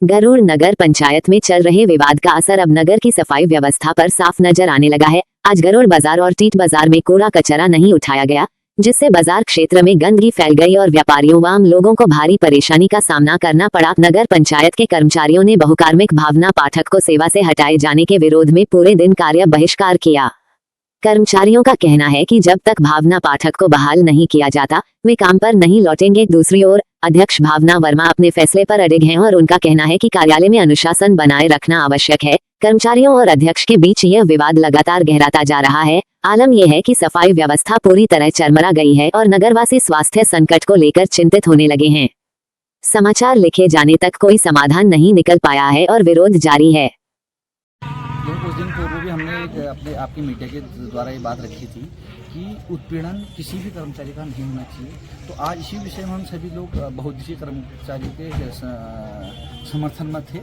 गरुड़ नगर पंचायत में चल रहे विवाद का असर अब नगर की सफाई व्यवस्था पर साफ नजर आने लगा है। आज गरुड़ बाजार और टीट बाजार में कूड़ा कचरा नहीं उठाया गया, जिससे बाजार क्षेत्र में गंदगी फैल गई और व्यापारियों व आम लोगों को भारी परेशानी का सामना करना पड़ा। नगर पंचायत के कर्मचारियों ने बहुकार्मिक भावना पाठक को सेवा से हटाए जाने के विरोध में पूरे दिन कार्य बहिष्कार किया। कर्मचारियों का कहना है कि जब तक भावना पाठक को बहाल नहीं किया जाता वे काम पर नहीं लौटेंगे। दूसरी ओर अध्यक्ष भावना वर्मा अपने फैसले पर अडिग हैं और उनका कहना है कि कार्यालय में अनुशासन बनाए रखना आवश्यक है। कर्मचारियों और अध्यक्ष के बीच यह विवाद लगातार गहराता जा रहा है। आलम यह है कि सफाई व्यवस्था पूरी तरह चरमरा गई है और नगरवासी स्वास्थ्य संकट को लेकर चिंतित होने लगे हैं। समाचार लिखे जाने तक कोई समाधान नहीं निकल पाया है और विरोध जारी है। कुछ दिन पूर्व भी हमने अपने आपकी मीडिया के द्वारा ये बात रखी थी कि उत्पीड़न किसी भी कर्मचारी का नहीं होना चाहिए। तो आज इसी विषय में हम सभी लोग बहुउद्देशीय कर्मचारियों के समर्थन में थे।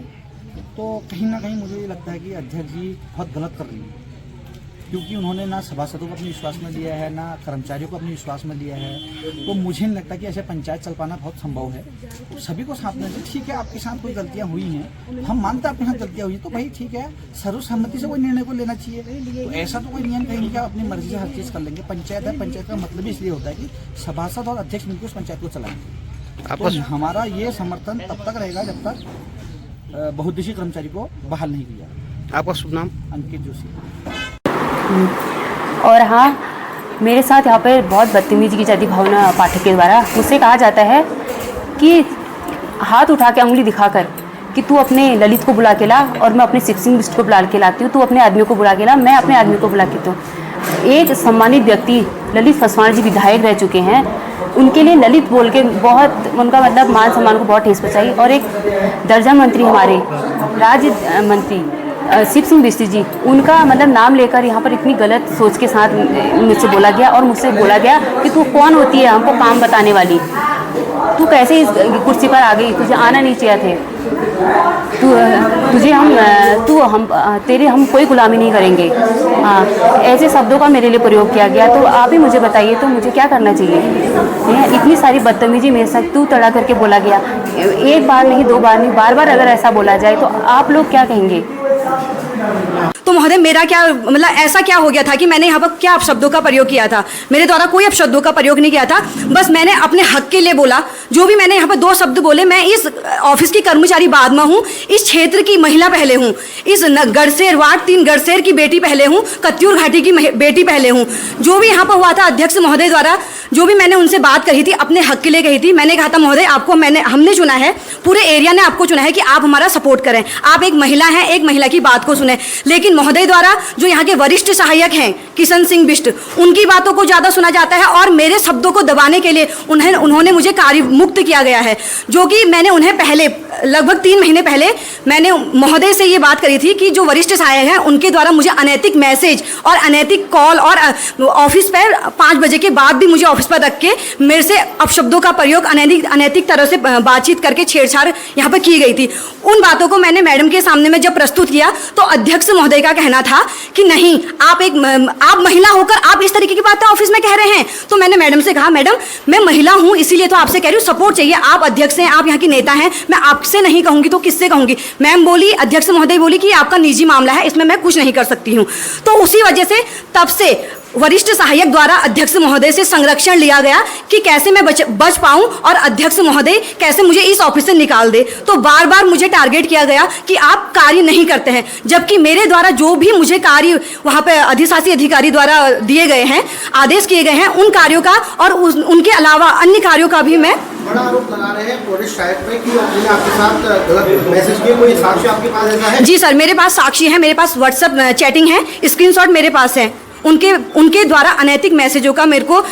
तो कहीं ना कहीं मुझे ये लगता है कि अध्यक्ष जी बहुत गलत कर रही है, क्योंकि उन्होंने ना सभासदों को अपने विश्वास में लिया है, ना कर्मचारियों को अपने विश्वास में लिया है। तो मुझे नहीं लगता कि ऐसे पंचायत चल पाना बहुत संभव है। तो सभी को साथ में ठीक है, आपके साथ कोई गलतियां हुई हैं, हम मानते हैं आपके साथ गलतियां हुई, तो भाई ठीक है, सर्वसम्मति से कोई निर्णय को लेना चाहिए। तो ऐसा तो कोई नियम कहीं नहीं कि आप अपनी मर्जी से हर चीज़ कर लेंगे। पंचायत है, पंचायत का मतलब इसलिए होता है कि सभासद और अध्यक्ष मिलकर उस पंचायत को चलाएंगे। तो हमारा ये समर्थन तब तक रहेगा जब तक बहुउद्देशीय कर्मचारी को बहाल नहीं किया। आपका शुभ नाम? अंकित जोशी। और हाँ, मेरे साथ यहाँ पर बहुत बदतमीजी की जाती भावना पाठक के द्वारा। मुझसे कहा जाता है कि हाथ उठा के उंगली दिखाकर कि तू अपने ललित को बुला के ला और मैं अपने शिक्षिंग बिस्ट को बुला के लाती हूँ, तू अपने आदमियों को बुला के ला, मैं अपने आदमी को बुला के दूँ। एक सम्मानित व्यक्ति ललित फसवाण जी विधायक रह चुके हैं, उनके लिए ललित बोल के बहुत उनका मतलब मान सम्मान को बहुत ठेस पहुँचाई। और एक दर्जा मंत्री हमारे राज्य मंत्री शिव सिंह बिष्ट जी, उनका मतलब नाम लेकर यहाँ पर इतनी गलत सोच के साथ मुझसे बोला गया और मुझसे बोला गया कि तू कौन होती है हमको काम बताने वाली, तू कैसे इस कुर्सी पर आ गई, तुझे आना नहीं चाहिए थे, तेरे हम कोई गुलामी नहीं करेंगे। हाँ, ऐसे शब्दों का मेरे लिए प्रयोग किया गया। तो आप ही मुझे बताइए तो मुझे क्या करना चाहिए। इतनी सारी बदतमीजी मेरे साथ तू तड़ा करके बोला गया, एक बार नहीं, दो बार नहीं, बार बार अगर ऐसा बोला जाए तो आप लोग क्या कहेंगे। तो महोदय मेरा क्या मतलब ऐसा क्या हो गया था कि मैंने यहाँ पर क्या अपशब्दों का प्रयोग किया था? मेरे द्वारा कोई अपशब्दों का प्रयोग नहीं किया था। बस मैंने अपने हक के लिए बोला। जो भी मैंने यहाँ पर दो शब्द बोले, मैं इस ऑफिस की कर्मचारी बाद में हूँ, इस क्षेत्र की महिला पहले हूँ, इस गढ़सेर वार्ड 3 गढ़सेर की बेटी पहले हूँ, कत्यूर घाटी की बेटी पहले हूँ। जो भी यहाँ पर हुआ था अध्यक्ष महोदय द्वारा, जो भी मैंने उनसे बात कही थी, अपने हक के लिए कही थी। मैंने कहा था महोदय आपको हमने चुना है, पूरे एरिया ने आपको चुना है कि आप हमारा सपोर्ट करें, आप एक महिला हैं, एक महिला की बात को सुने। लेकिन महोदय द्वारा जो यहाँ के वरिष्ठ सहायक हैं किशन सिंह बिष्ट, उनकी बातों को ज्यादा सुना जाता है और मेरे शब्दों को दबाने के लिए उन्होंने मुझे कार्य मुक्त किया गया है। जो कि मैंने उन्हें पहले लगभग 3 महीने पहले मैंने महोदय से ये बात करी थी कि जो वरिष्ठ सहायक हैं उनके द्वारा मुझे अनैतिक मैसेज और अनैतिक कॉल और ऑफिस पर 5 बजे के बाद भी मुझे ऑफिस पर रख के मेरे से अपशब्दों का प्रयोग अनैतिक तरह से बातचीत करके छेड़छाड़ यहाँ पर की गई थी। उन बातों को मैंने मैडम के सामने में जब प्रस्तुत किया तो अध्यक्ष महोदय का कहना था कि नहीं, आप महिला होकर आप इस तरीके की बातें ऑफिस में कह रहे हैं। तो मैंने मैडम से कहा, मैडम मैं महिला हूं इसीलिए तो आपसे कह रही हूँ, सपोर्ट चाहिए, आप अध्यक्ष हैं, आप यहाँ की नेता हैं, मैं आपसे नहीं कहूंगी तो किससे कहूंगी। मैम बोली, अध्यक्ष महोदय बोली कि आपका निजी मामला है, इसमें मैं कुछ नहीं कर सकती हूँ। तो उसी वजह से तब से वरिष्ठ सहायक द्वारा अध्यक्ष महोदय से संरक्षण लिया गया कि कैसे मैं बच पाऊं और अध्यक्ष महोदय कैसे मुझे इस ऑफिस से निकाल दे। तो बार बार मुझे टारगेट किया गया कि आप कार्य नहीं करते हैं, जबकि मेरे द्वारा जो भी मुझे कार्य वहां पे अधिशासी अधिकारी द्वारा दिए गए हैं, आदेश किए गए हैं, उन कार्यों का और उनके अलावा अन्य कार्यों का भी मैं बड़ा आरोप लगा रहे हैं पुलिस शायद में कि उन्होंने आपके साथ गलत मैसेज किए। कोई साक्ष्य आपके पास ऐसा है? जी सर, मेरे पास साक्षी है, मेरे पास व्हाट्सएप चैटिंग है, स्क्रीनशॉट मेरे पास है। उनके द्वारा अनैतिक मैसेजों का मेरे को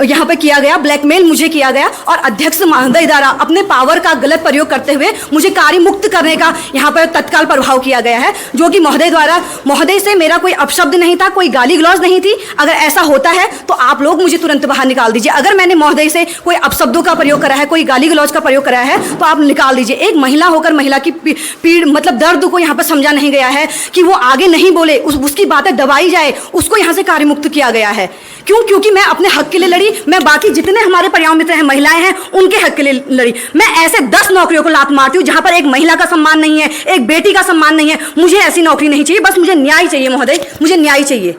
यहाँ पे किया गया, ब्लैकमेल मुझे किया गया और अध्यक्ष महोदय द्वारा अपने पावर का गलत प्रयोग करते हुए मुझे कार्य मुक्त करने का यहाँ पर तत्काल प्रभाव किया गया है। जो कि महोदय से मेरा कोई अपशब्द नहीं था, कोई गाली गलौज नहीं थी। अगर ऐसा होता है तो आप लोग मुझे तुरंत बाहर निकाल दीजिए। अगर मैंने महोदय से कोई अपशब्दों का प्रयोग करा है, कोई गाली गलौज का प्रयोग करा है तो आप निकाल दीजिए। एक महिला होकर महिला की पीड़ मतलब दर्द को यहाँ पर समझा नहीं गया है कि वो आगे नहीं बोले, उसकी बातें दबाई जाए, उसको यहाँ से कार्य मुक्त किया गया है। क्यों? क्योंकि मैं अपने हक के लिए लड़ी, मैं बाकी जितने हमारे परिवार मित्र हैं, महिलाएं हैं, उनके हक के लिए लड़ी। मैं ऐसे 10 नौकरियों को लात मारती हूँ जहां पर एक महिला का सम्मान नहीं है, एक बेटी का सम्मान नहीं है। मुझे ऐसी नौकरी नहीं चाहिए, बस मुझे न्याय चाहिए महोदय, मुझे न्याय चाहिए।